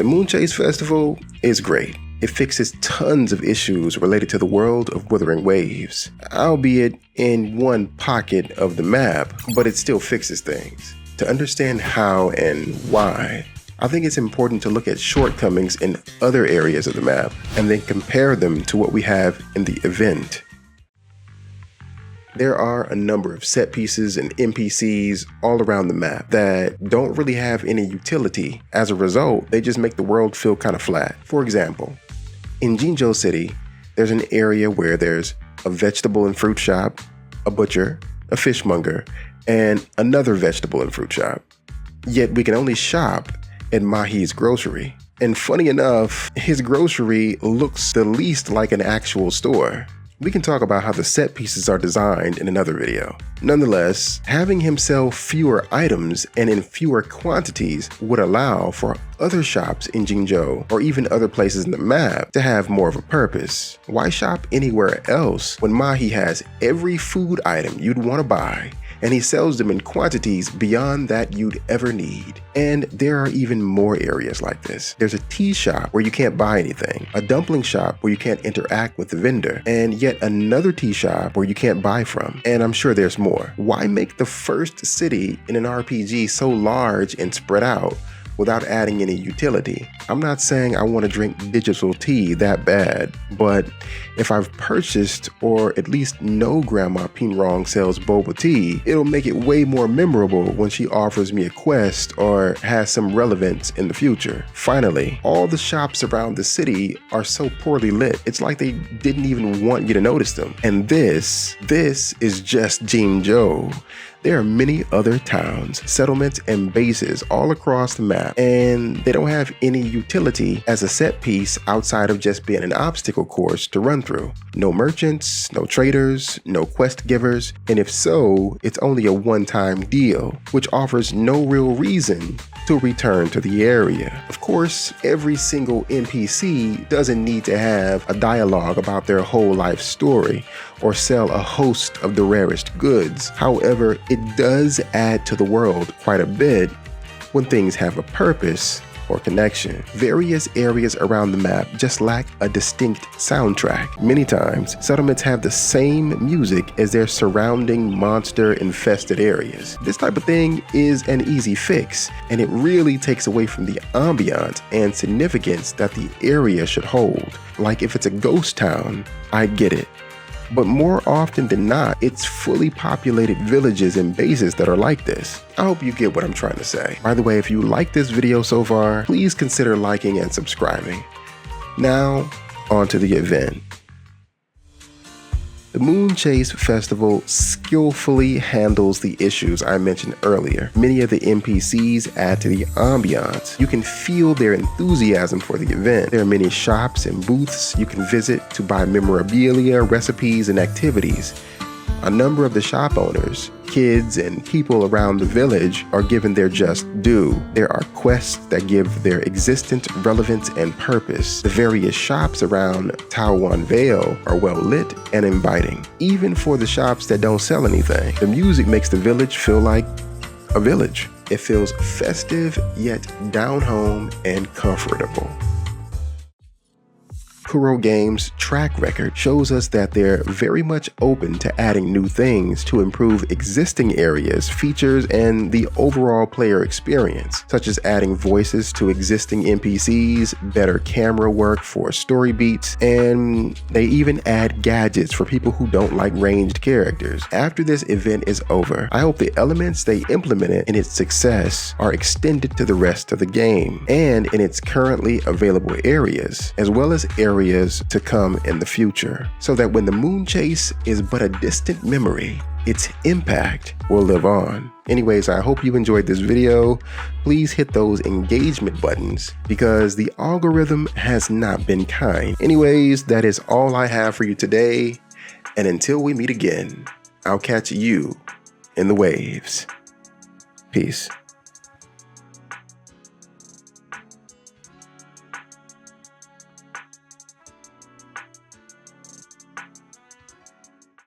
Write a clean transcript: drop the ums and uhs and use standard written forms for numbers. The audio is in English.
The Moonchase Festival is great. It fixes tons of issues related to the world of Wuthering Waves, albeit in one pocket of the map, but it still fixes things. To understand how and why, I think it's important to look at shortcomings in other areas of the map and then compare them to what we have in the event. There are a number of set pieces and NPCs all around the map that don't really have any utility. As a result, they just make the world feel kind of flat. For example, in Jinzhou City, there's an area where there's a vegetable and fruit shop, a butcher, a fishmonger, and another vegetable and fruit shop. Yet we can only shop at Mahi's grocery. And funny enough, his grocery looks the least like an actual store. We can talk about how the set pieces are designed in another video. Nonetheless, having him sell fewer items and in fewer quantities would allow for other shops in Jinzhou or even other places in the map to have more of a purpose. Why shop anywhere else when Mahi has every food item you'd want to buy, and he sells them in quantities beyond that you'd ever need? And there are even more areas like this. There's a tea shop where you can't buy anything, a dumpling shop where you can't interact with the vendor, and yet another tea shop where you can't buy from. And I'm sure there's more. Why make the first city in an RPG so large and spread out without adding any utility? I'm not saying I want to drink digital tea that bad, but if I've purchased or at least know Grandma Pinrong sells boba tea, it'll make it way more memorable when she offers me a quest or has some relevance in the future. Finally, all the shops around the city are so poorly lit, it's like they didn't even want you to notice them. And this is just Jinzhou. There are many other towns, settlements, and bases all across the map, and they don't have any utility as a set piece outside of just being an obstacle course to run through. No merchants, no traders, no quest givers, and if so, it's only a one-time deal, which offers no real reason to return to the area. Of course, every single NPC doesn't need to have a dialogue about their whole life story or sell a host of the rarest goods. However, it does add to the world quite a bit when things have a purpose or connection. Various areas around the map just lack a distinct soundtrack. Many times, settlements have the same music as their surrounding monster-infested areas. This type of thing is an easy fix, and it really takes away from the ambiance and significance that the area should hold. Like if it's a ghost town, I get it. But more often than not, it's fully populated villages and bases that are like this. I hope you get what I'm trying to say. By the way, if you like this video so far, please consider liking and subscribing. Now, on to the event. The Moonchase Festival skillfully handles the issues I mentioned earlier. Many of the NPCs add to the ambiance. You can feel their enthusiasm for the event. There are many shops and booths you can visit to buy memorabilia, recipes, and activities. A number of the shop owners, kids, and people around the village are given their just due. There are quests that give their existence relevance and purpose. The various shops around Taowan Vale are well lit and inviting, even for the shops that don't sell anything. The music makes the village feel like a village. It feels festive, yet down home and comfortable. Kuro Games' track record shows us that they're very much open to adding new things to improve existing areas, features, and the overall player experience, such as adding voices to existing NPCs, better camera work for story beats, and they even add gadgets for people who don't like ranged characters. After this event is over, I hope the elements they implemented in its success are extended to the rest of the game and in its currently available areas, as well as areas to come in the future, so that when the Moonchase is but a distant memory, its impact will live on. Anyways, I hope you enjoyed this video. Please hit those engagement buttons because the algorithm has not been kind. Anyways, that is all I have for you today. And until we meet again, I'll catch you in the waves. Peace.